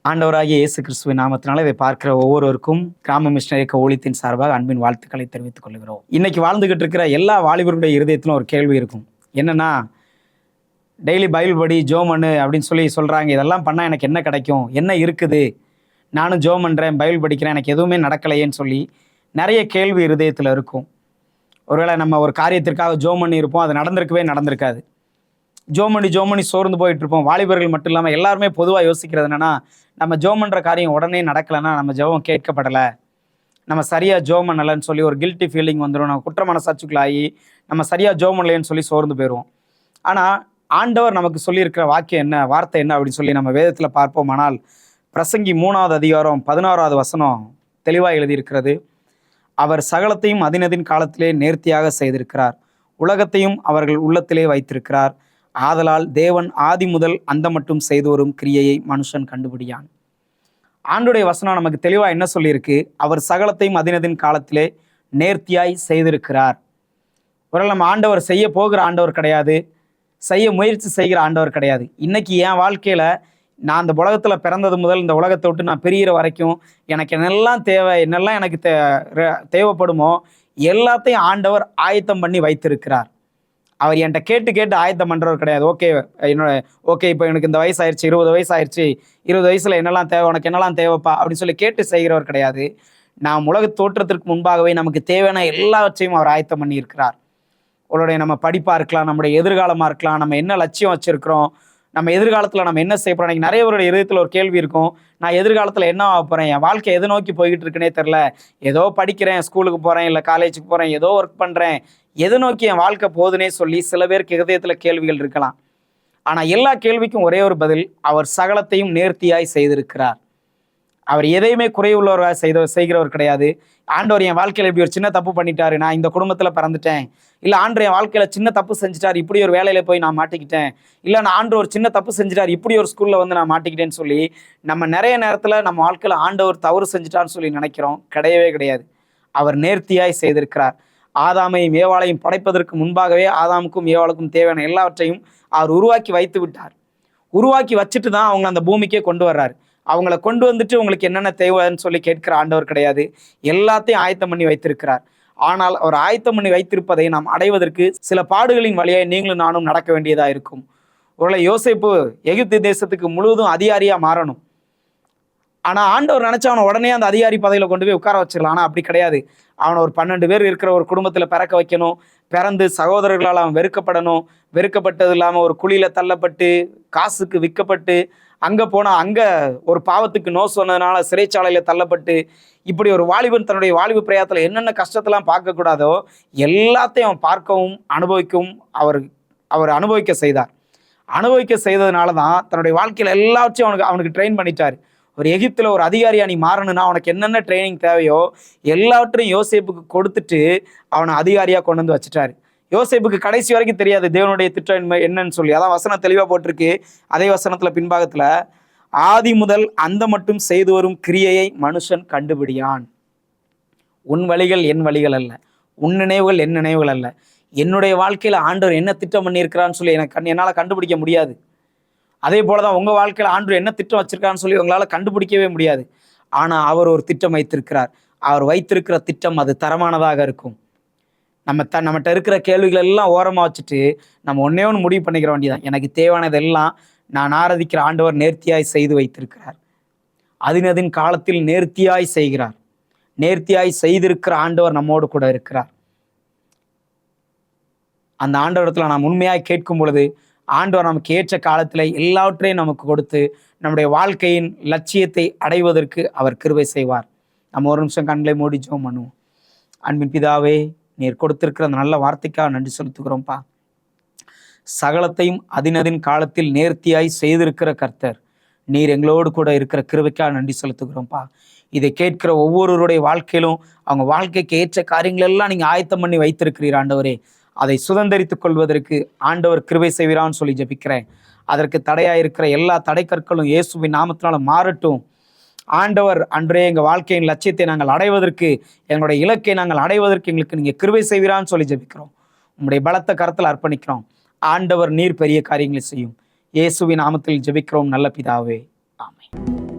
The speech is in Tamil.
ஆண்டவராகிய இயேசு கிறிஸ்துவின் நாமத்தினால இதை பார்க்கிற ஒவ்வொருவருக்கும் கிராம மிஷனரி இயக்க ஊழியத்தின் சார்பாக அன்பின் வாழ்த்துக்களை தெரிவித்துக் கொள்கிறோம். இன்னைக்கு வாழ்ந்துகிட்டு இருக்கிற எல்லா வாலிபருடைய இருதயத்திலும் ஒரு கேள்வி இருக்கும். என்னன்னா, டெய்லி பைபிள் படி ஜோம் பண்ணு அப்படின்னு சொல்றாங்க. இதெல்லாம் பண்ணால் எனக்கு என்ன கிடைக்கும், என்ன இருக்குது, நானும் ஜோம் பண்ணுறேன், பைபிள் படிக்கிறேன், எனக்கு எதுவுமே நடக்கலையேன்னு சொல்லி நிறைய கேள்வி இருதயத்தில் இருக்கும். ஒருவேளை நம்ம ஒரு காரியத்திற்காக ஜோம் பண்ணி இருப்போம், அது நடந்திருக்காது. ஜோம் பண்ணி சோர்ந்து போயிட்டு இருப்போம். வாலிபர்கள் மட்டும் இல்லாமல் எல்லாருமே பொதுவாக யோசிக்கிறது என்னன்னா, நம்ம ஜோம் பண்ணுற காரியம் உடனே நடக்கலைன்னா நம்ம ஜெபம் கேட்கப்படலை, நம்ம சரியாக ஜோம் பண்ணலைன்னு சொல்லி ஒரு கில்ட்டி ஃபீலிங் வந்துடும். நம்ம குற்ற மனசாட்சிக்குள்ளாகி நம்ம சரியாக ஜோம் பண்ணலைன்னு சொல்லி சோர்ந்து போயிடுவோம். ஆனால் ஆண்டவர் நமக்கு சொல்லியிருக்கிற வார்த்தை என்ன அப்படின்னு சொல்லி நம்ம வேதத்தில் பார்ப்போமானால், பிரசங்கி 3வது அதிகாரம் 16வது வசனம் தெளிவாக எழுதியிருக்கிறது. அவர் சகலத்தையும் அதினதின் காலத்திலே நேர்த்தியாக செய்திருக்கிறார், உலகத்தையும் அவர்கள் உள்ளத்திலே வைத்திருக்கிறார். ஆதலால் தேவன் ஆதி முதல் அந்த மட்டும் செய்து வரும் கிரியையை மனுஷன் கண்டுபிடியான். ஆண்டுடைய வசனம் நமக்கு தெளிவாக என்ன சொல்லியிருக்கு? அவர் சகலத்தையும் அதினதின் காலத்திலே நேர்த்தியாய் செய்திருக்கிறார். ஒருவேளை நம்ம ஆண்டவர் செய்ய போகிற ஆண்டவர் கிடையாது, செய்ய முயற்சி செய்கிற ஆண்டவர் கிடையாது. இன்னைக்கு என் வாழ்க்கையில் நான் இந்த உலகத்தில் பிறந்தது முதல் இந்த உலகத்தை விட்டு நான் பிரிகிற வரைக்கும் எனக்கு என்னெல்லாம் எனக்கு தேவைப்படுமோ எல்லாத்தையும் ஆண்டவர் ஆயத்தம் பண்ணி வைத்திருக்கிறார். அவர் என்கிட்ட கேட்டு ஆயத்தம் பண்ணுறவர் கிடையாது. ஓகே இப்போ எனக்கு இந்த வயசு ஆயிடுச்சு, 20 வயசு ஆயிடுச்சு, 20 வயசில் என்னெல்லாம் தேவை, உனக்கு என்னெல்லாம் தேவைப்பா அப்படின்னு சொல்லி கேட்டு செய்கிறவர் கிடையாது. நாம் உலக தோற்றத்திற்கு முன்பாகவே நமக்கு தேவையான எல்லாவற்றையும் அவர் ஆயத்தம் பண்ணி இருக்கிறார். அவருடைய நம்ம படிப்பாக இருக்கலாம், நம்முடைய எதிர்காலமாக இருக்கலாம், நம்ம என்ன லட்சியம் வச்சுருக்கிறோம், நம்ம எதிர்காலத்தில் நம்ம என்ன செய்ய போகிறோம். எனக்கு நிறைய பேருடைய இதயத்தில் ஒரு கேள்வி இருக்கும், நான் எதிர்காலத்தில் என்ன ஆக போகிறேன், என் வாழ்க்கை எதை நோக்கி போய்கிட்டு இருக்குன்னே தெரில, ஏதோ படிக்கிறேன், ஸ்கூலுக்கு போகிறேன், இல்லை காலேஜுக்கு போகிறேன், ஏதோ ஒர்க் பண்ணுறேன், எதை நோக்கி என் வாழ்க்கை போகுதுன்னே சொல்லி சில பேருக்கு இதயத்தில் கேள்விகள் இருக்கலாம். ஆனால் எல்லா கேள்விக்கும் ஒரே ஒரு பதில், அவர் சகலத்தையும் நேர்த்தியாய் செய்திருக்கிறார். அவர் எதையுமே குறைவுள்ளவராக செய்கிறவர் கிடையாது. ஆண்டவர் என் வாழ்க்கையில் இப்படி ஒரு சின்ன தப்பு பண்ணிட்டாரு, நான் இந்த குடும்பத்தில் பிறந்துட்டேன், இல்லை ஆண்டு என் வாழ்க்கையில் சின்ன தப்பு செஞ்சுட்டார், இப்படி ஒரு வேலையில் போய் நான் மாட்டிக்கிட்டேன், இல்லை நான் ஆண்டு ஒரு சின்ன தப்பு செஞ்சுட்டார், இப்படி ஒரு ஸ்கூலில் வந்து நான் மாட்டிக்கிட்டேன்னு சொல்லி நம்ம நிறைய நேரத்தில் நம்ம வாழ்க்கையில் ஆண்டவர் தவறு செஞ்சுட்டான்னு சொல்லி நினைக்கிறோம். கிடையவே கிடையாது. அவர் நேர்த்தியாய் செய்திருக்கிறார். ஆதாமையும் ஏவாளையும் படைப்பதற்கு முன்பாகவே ஆதாமுக்கும் ஏவாளுக்கும் தேவையான எல்லாவற்றையும் அவர் உருவாக்கி வைத்து விட்டார். உருவாக்கி வச்சுட்டு தான் அவங்க அந்த பூமிக்கே கொண்டு வர்றாரு. அவங்கள கொண்டு வந்துட்டு உங்களுக்கு என்னென்ன தேவைன்னு சொல்லி கேட்கிற ஆண்டவர் கிடையாது. எல்லாத்தையும் ஆயத்தம் பண்ணி வைத்திருக்கிறார். ஆனால் அவர் ஆயத்தம் பண்ணி வைத்திருப்பதை நாம் அடைவதற்கு சில பாடுகளின் வழியாக நீங்களும் நானும் நடக்க வேண்டியதாக இருக்கும். ஒருவேளை யோசேப்பு எகிப்து தேசத்துக்கு முழுவதும் அதிகாரியாக மாறணும். ஆனால் ஆண்டவர் நினச்சா அவனை உடனே அந்த அதிகாரி பதவியில் கொண்டு போய் உட்கார வச்சிடலாம். ஆனால் அப்படி கிடையாது. அவனை ஒரு 12 பேர் இருக்கிற ஒரு குடும்பத்தில் பிறக்க வைக்கணும். பிறந்து சகோதரர்களால் அவன் வெறுக்கப்பட்டது இல்லாமல் ஒரு குழியில் தள்ளப்பட்டு காசுக்கு விற்கப்பட்டு அங்கே போனால் அங்கே ஒரு பாவத்துக்கு நோ சொன்னதுனால சிறைச்சாலையில் தள்ளப்பட்டு இப்படி ஒரு வாலிபன் தன்னுடைய வாலிபு பிரயாத்தில் என்னென்ன கஷ்டத்தெல்லாம் பார்க்கக்கூடாதோ எல்லாத்தையும் அவன் பார்க்கவும் அனுபவிக்கவும் அவர் அனுபவிக்க செய்தார். அனுபவிக்க செய்ததுனால தான் தன்னுடைய வாழ்க்கையில் எல்லாவற்றையும் அவனுக்கு ட்ரெயின் பண்ணிட்டார். ஒரு எகிப்தில் ஒரு அதிகாரியாக நீ மாறணும்னா அவனுக்கு என்னென்ன ட்ரைனிங் தேவையோ எல்லாவற்றையும் யோசேப்புக்கு கொடுத்துட்டு அவனை அதிகாரியாக கொண்டு வந்து வச்சுட்டாரு. யோசேப்புக்கு கடைசி வரைக்கும் தெரியாது தேவனுடைய திட்டம் என்னன்னு சொல்லி. அதான் வசனம் தெளிவாக போட்டிருக்கு. அதே வசனத்தில் பின்பாகத்தில், ஆதி முதல் அந்த மட்டும் செய்து வரும் கிரியையை மனுஷன் கண்டுபிடியான். உன் வழிகள் என் வழிகள் அல்ல, உன் நினைவுகள் என் நினைவுகள் அல்ல. என்னுடைய வாழ்க்கையில் ஆண்டவர் என்ன திட்டம் பண்ணியிருக்கிறான்னு சொல்லி என்னால் கண்டுபிடிக்க முடியாது. அதே போல தான் உங்கள் வாழ்க்கையில் ஆண்டவர் என்ன திட்டம் வச்சிருக்கான்னு சொல்லி உங்களால் கண்டுபிடிக்கவே முடியாது. ஆனால் அவர் ஒரு திட்டம் வைத்திருக்கிறார். அவர் வைத்திருக்கிற திட்டம் அது தரமானதாக இருக்கும். நம்மகிட்ட இருக்கிற கேள்விகள் எல்லாம் ஓரமாக வச்சுட்டு நம்ம ஒன்றே ஒன்று முடிவு பண்ணிக்கிற வேண்டியதான், எனக்கு தேவையானதெல்லாம் நான் ஆராதிக்கிற ஆண்டவர் நேர்த்தியாய் செய்து வைத்திருக்கிறார். அதினதின் காலத்தில் நேர்த்தியாய் செய்கிறார். நேர்த்தியாய் செய்திருக்கிற ஆண்டவர் நம்மோடு கூட இருக்கிறார். அந்த ஆண்டவரத்தில் நாம் உண்மையாய் கேட்கும் பொழுது ஆண்டவர் நமக்கு ஏற்ற காலத்தில் எல்லாவற்றையும் நமக்கு கொடுத்து நம்முடைய வாழ்க்கையின் லட்சியத்தை அடைவதற்கு அவர் கிருபை செய்வார். நம்ம ஒரு நிமிஷம் கண்களை மூடி ஜெபம் பண்ணுவோம். அன்பின் பிதாவே, நீர் கொடுத்திருக்கிற அந்த நல்ல வார்த்தைக்காக நன்றி செலுத்துகிறோம்ப்பா. சகலத்தையும் அதினதின் காலத்தில் நேர்த்தியாய் செய்திருக்கிற கர்த்தர், நீர் எங்களோடு கூட இருக்கிற கிருபைக்காக நன்றி செலுத்துகிறோம்ப்பா. இதை கேட்கிற ஒவ்வொருவருடைய வாழ்க்கையிலும் அவங்க வாழ்க்கைக்கு ஏற்ற காரியங்கள் எல்லாம் நீங்கள் ஆயத்தம் பண்ணி வைத்திருக்கிறீர் ஆண்டவரே. அதை சுதந்திரித்துக் கொள்வதற்கு ஆண்டவர் கிருபை செய்கிறான்னு சொல்லி ஜெபிக்கிறேன். அதற்கு தடையாக இருக்கிற எல்லா தடைக்கற்களும் இயேசுவின் நாமத்தினால மாறட்டும். ஆண்டவர் அன்றே எங்கள் வாழ்க்கையின் லட்சியத்தை நாங்கள் அடைவதற்கு, எங்களுடைய இலக்கை நாங்கள் அடைவதற்கு எங்களுக்கு நீங்கள் கிருபை செய்வீரான்னு சொல்லி ஜெபிக்கிறோம். உங்களுடைய பலத்த கரத்தில் அர்ப்பணிக்கிறோம். ஆண்டவர் நீர் பெரிய காரியங்களை செய்யும். இயேசுவின் நாமத்தில் ஜெபிக்கிறோம் நல்ல பிதாவே, ஆமென்.